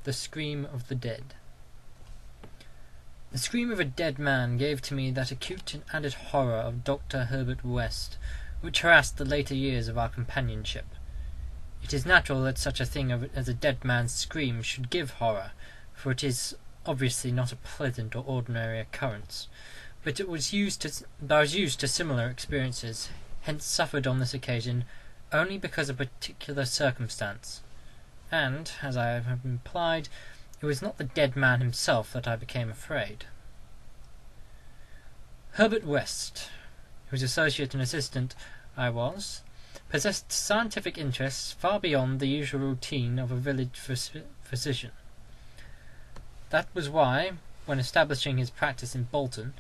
The Scream of the Dead. The scream of a dead man gave to me that acute and added horror of Dr. Herbert West, which harassed the later years of our companionship. It is natural that such a thing as a dead man's scream should give horror, for it is obviously not a pleasant or ordinary occurrence. But I was used to similar experiences, hence suffered on this occasion only because of a particular circumstance. And, as I have implied, it was not the dead man himself that I became afraid. Herbert West, whose associate and assistant I was, possessed scientific interests far beyond the usual routine of a village physician. That was why, when establishing his practice in Bolton,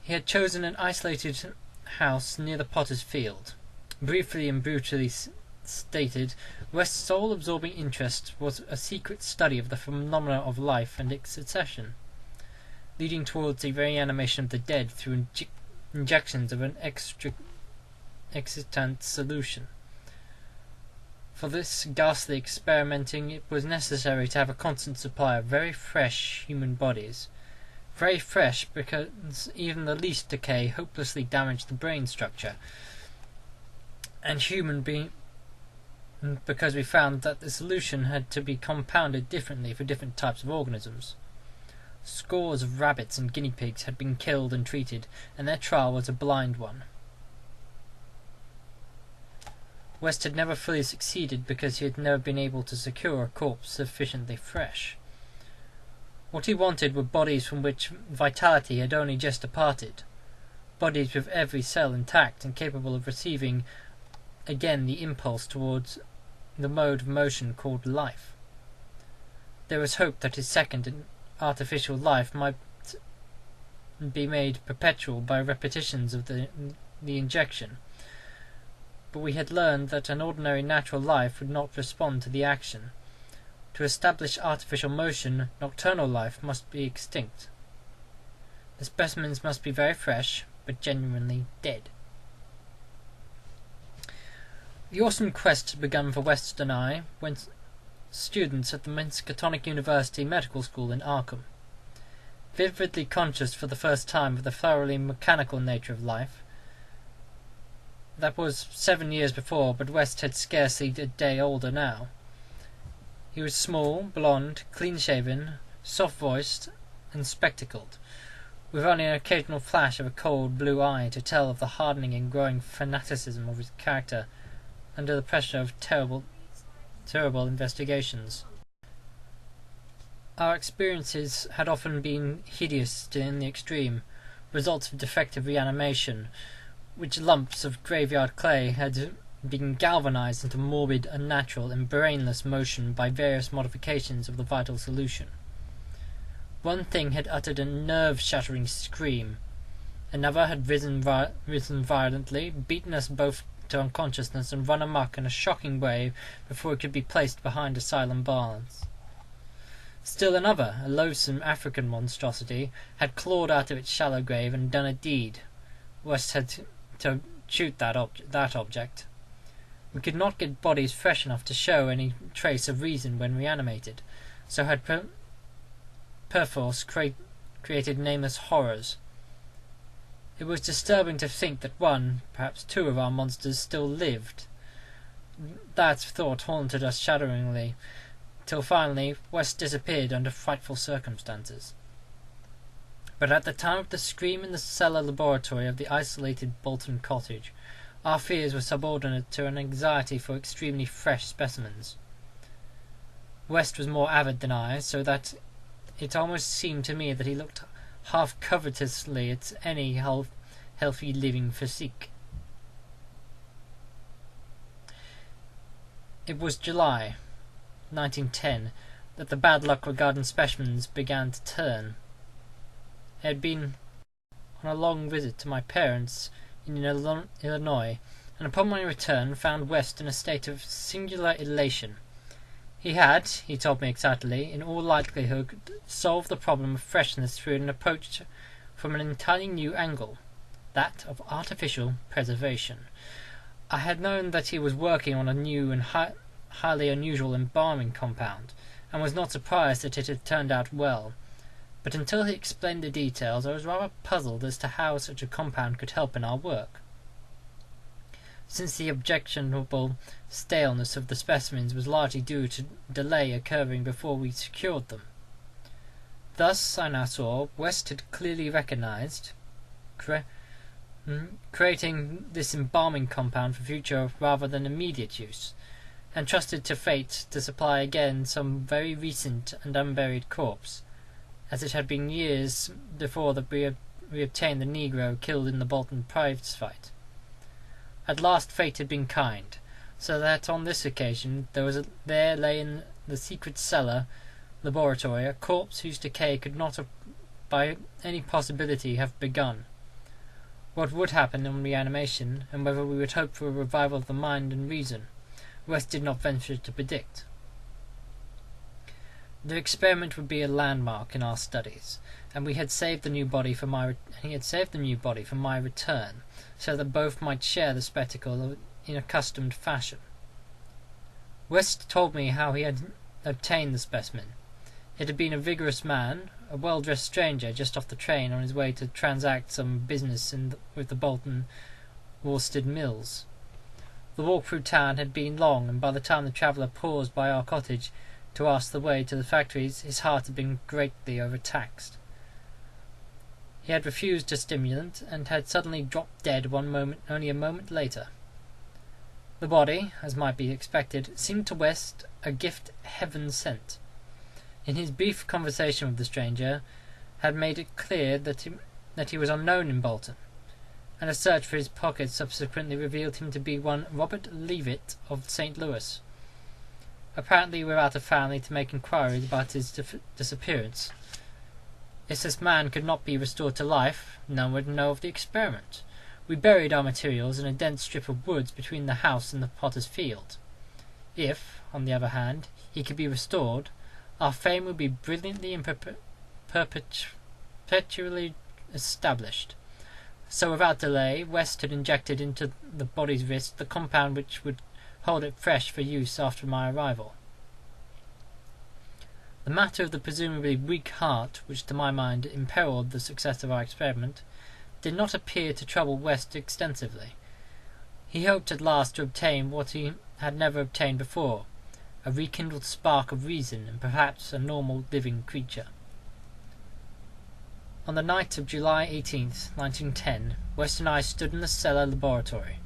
he had chosen an isolated house near the Potter's Field. Briefly and brutally stated, West's sole absorbing interest was a secret study of the phenomena of life and its succession, leading towards the reanimation of the dead through injections of an excitant solution. For this ghastly experimenting it was necessary to have a constant supply of very fresh human bodies. Very fresh because even the least decay hopelessly damaged the brain structure, and because we found that the solution had to be compounded differently for different types of organisms. Scores of rabbits and guinea pigs had been killed and treated, and their trial was a blind one. West had never fully succeeded because he had never been able to secure a corpse sufficiently fresh. What he wanted were bodies from which vitality had only just departed, bodies with every cell intact and capable of receiving again the impulse towards the mode of motion called life. There was hope that his second and artificial life might be made perpetual by repetitions of the injection, but we had learned that an ordinary natural life would not respond to the action. To establish artificial motion, nocturnal life must be extinct. The specimens must be very fresh, but genuinely dead. The awesome quest had begun for West and I when students at the Miskatonic University Medical School in Arkham. Vividly conscious for the first time of the thoroughly mechanical nature of life. That was 7 years before, but West had scarcely a day older now. He was small, blond, clean-shaven, soft-voiced, and spectacled, with only an occasional flash of a cold blue eye to tell of the hardening and growing fanaticism of his character under the pressure of terrible investigations. Our experiences had often been hideous in the extreme, results of defective reanimation, which lumps of graveyard clay had been galvanized into morbid, unnatural, and brainless motion by various modifications of the vital solution. One thing had uttered a nerve-shattering scream. Another had risen violently, beaten us both to unconsciousness, and run amok in a shocking way before it could be placed behind asylum bars. Still another, a loathsome African monstrosity, had clawed out of its shallow grave and done a deed. West had to shoot that object. We could not get bodies fresh enough to show any trace of reason when reanimated, so had perforce created nameless horrors. It was disturbing to think that one, perhaps two of our monsters still lived. That thought haunted us shudderingly, till finally West disappeared under frightful circumstances. But at the time of the scream in the cellar laboratory of the isolated Bolton cottage, our fears were subordinate to an anxiety for extremely fresh specimens. West was more avid than I, so that it almost seemed to me that he looked half covetously at any healthy living physique. It was July 1910 that the bad luck regarding specimens began to turn. I had been on a long visit to my parents in Illinois, and upon my return found West in a state of singular elation. He had, he told me excitedly, in all likelihood solved the problem of freshness through an approach from an entirely new angle, that of artificial preservation. I had known that he was working on a new and highly unusual embalming compound, and was not surprised that it had turned out well. But until he explained the details, I was rather puzzled as to how such a compound could help in our work, since the objectionable staleness of the specimens was largely due to delay occurring before we secured them. Thus, I now saw, West had clearly recognized creating this embalming compound for future rather than immediate use, and trusted to fate to supply again some very recent and unburied corpse, as it had been years before that we obtained the Negro killed in the Bolton prize fight. At last fate had been kind, so that on this occasion there lay in the secret cellar laboratory a corpse whose decay could not have, by any possibility, have begun. What would happen on reanimation, and whether we would hope for a revival of the mind and reason, West did not venture to predict. The experiment would be a landmark in our studies, and he had saved the new body for my return, so that both might share the spectacle in accustomed fashion. West told me how he had obtained the specimen. It had been a vigorous man, a well-dressed stranger just off the train on his way to transact some business with the Bolton Worsted Mills. The walk through town had been long, and by the time the traveller paused by our cottage to ask the way to the factories, his heart had been greatly overtaxed. He had refused a stimulant, and had suddenly dropped dead only a moment later. The body, as might be expected, seemed to West a gift heaven sent. In his brief conversation with the stranger, had made it clear that he was unknown in Bolton, and a search for his pockets subsequently revealed him to be one Robert Leavitt of St. Louis, apparently without a family to make inquiries about his disappearance. If this man could not be restored to life, none would know of the experiment. We buried our materials in a dense strip of woods between the house and the potter's field. If, on the other hand, he could be restored, our fame would be brilliantly and perpetually established. So without delay, West had injected into the body's wrist the compound which would hold it fresh for use after my arrival. The matter of the presumably weak heart, which to my mind imperilled the success of our experiment, did not appear to trouble West extensively. He hoped at last to obtain what he had never obtained before, a rekindled spark of reason, and perhaps a normal living creature. On the night of July 18th, 1910, West and I stood in the cellar laboratory,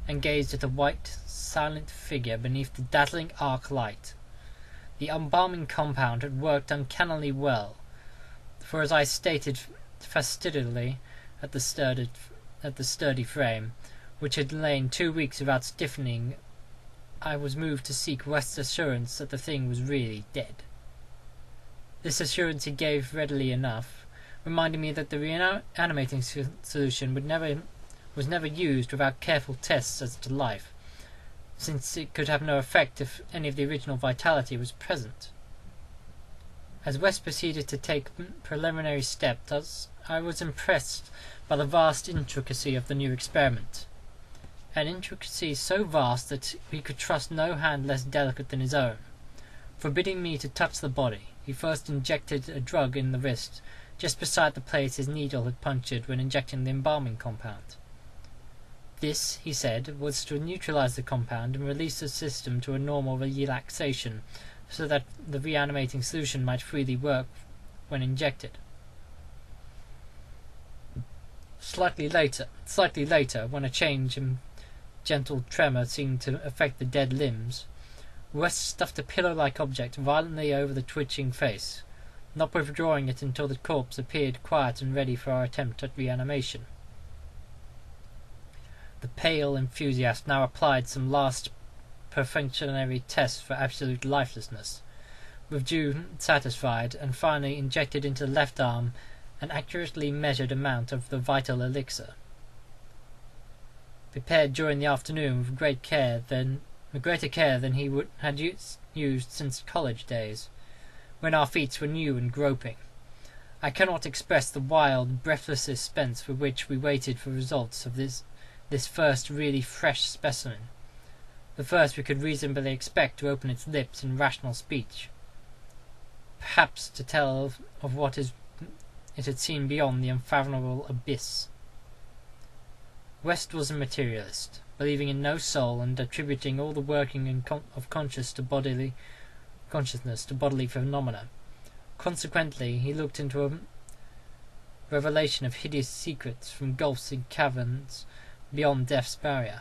and gazed at a white, silent figure beneath the dazzling arc light. The embalming compound had worked uncannily well, for as I stated fastidiously at the sturdy frame, which had lain 2 weeks without stiffening, I was moved to seek West's assurance that the thing was really dead. This assurance he gave readily enough, reminding me that the reanimating solution was never used without careful tests as to life, since it could have no effect if any of the original vitality was present. As West proceeded to take preliminary steps, I was impressed by the vast intricacy of the new experiment, an intricacy so vast that he could trust no hand less delicate than his own. Forbidding me to touch the body, he first injected a drug in the wrist, just beside the place his needle had punctured when injecting the embalming compound. This, he said, was to neutralize the compound and release the system to a normal relaxation, so that the reanimating solution might freely work when injected. Slightly later, when a change in gentle tremor seemed to affect the dead limbs, West stuffed a pillow-like object violently over the twitching face, not withdrawing it until the corpse appeared quiet and ready for our attempt at reanimation. The pale enthusiast now applied some last perfunctory tests for absolute lifelessness, withdrew satisfied, and finally injected into the left arm an accurately measured amount of the vital elixir. Prepared during the afternoon with greater care than he had used since college days, when our feet were new and groping. I cannot express the wild, breathless suspense with which we waited for results of this first really fresh specimen, the first we could reasonably expect to open its lips in rational speech. perhaps to tell of what it had seen beyond the unfathomable abyss. West was a materialist, believing in no soul and attributing all the working of consciousness to bodily phenomena. Consequently, he looked into a revelation of hideous secrets from gulfs and caverns beyond death's barrier.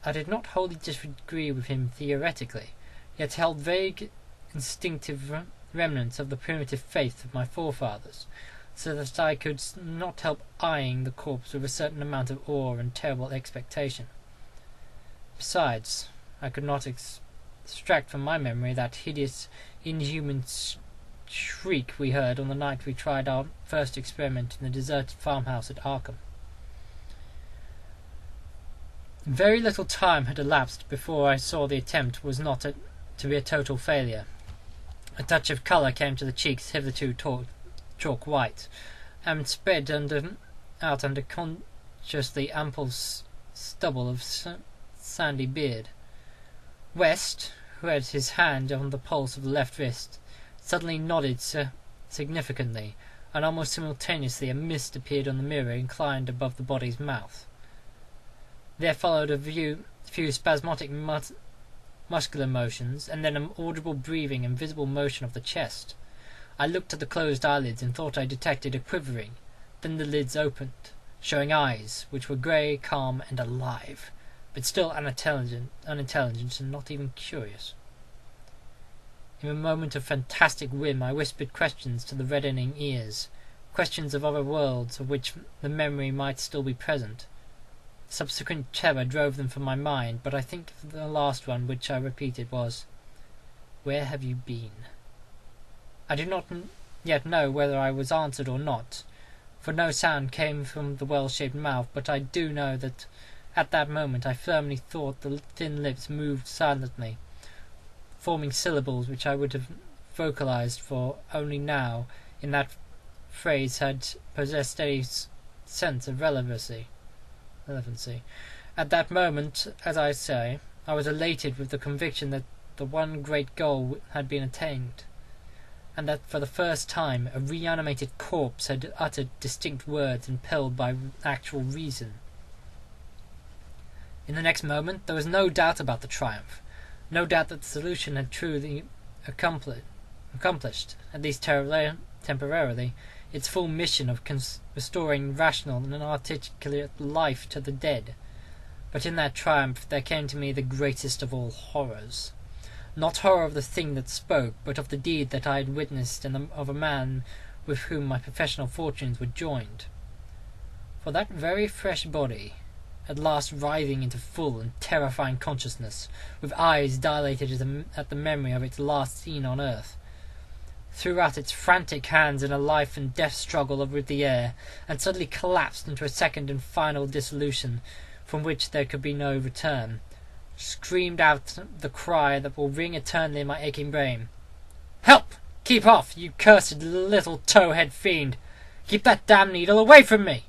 I did not wholly disagree with him theoretically, yet held vague, instinctive remnants of the primitive faith of my forefathers, so that I could not help eyeing the corpse with a certain amount of awe and terrible expectation. Besides, I could not extract from my memory that hideous, inhuman shriek we heard on the night we tried our first experiment in the deserted farmhouse at Arkham. Very little time had elapsed before I saw the attempt was not to be a total failure. A touch of colour came to the cheeks hitherto chalk white, and spread out under consciously ample stubble of sandy beard. West, who had his hand on the pulse of the left wrist, suddenly nodded significantly, and almost simultaneously a mist appeared on the mirror inclined above the body's mouth. There followed a few spasmodic muscular motions, and then an audible breathing and visible motion of the chest. I looked at the closed eyelids and thought I detected a quivering. Then the lids opened, showing eyes which were grey, calm, and alive, but still unintelligent and not even curious. In a moment of fantastic whim I whispered questions to the reddening ears, questions of other worlds of which the memory might still be present. Subsequent terror drove them from my mind, but I think the last one which I repeated was, "Where have you been?" I do not yet know whether I was answered or not, for no sound came from the well-shaped mouth, but I do know that at that moment I firmly thought the thin lips moved silently, forming syllables which I would have vocalized, for only now in that phrase had possessed any sense of relevancy. At that moment, as I say, I was elated with the conviction that the one great goal had been attained, and that for the first time a reanimated corpse had uttered distinct words impelled by actual reason. In the next moment there was no doubt about the triumph, no doubt that the solution had truly accomplished, at least temporarily, its full mission of restoring rational and articulate life to the dead. But in that triumph there came to me the greatest of all horrors. Not horror of the thing that spoke, but of the deed that I had witnessed, and of a man with whom my professional fortunes were joined. For that very fresh body, at last writhing into full and terrifying consciousness, with eyes dilated at the memory of its last scene on earth, threw out its frantic hands in a life and death struggle with the air, and suddenly collapsed into a second and final dissolution from which there could be no return, screamed out the cry that will ring eternally in my aching brain. "Help! Keep off, you cursed little towhead fiend! Keep that damned needle away from me!"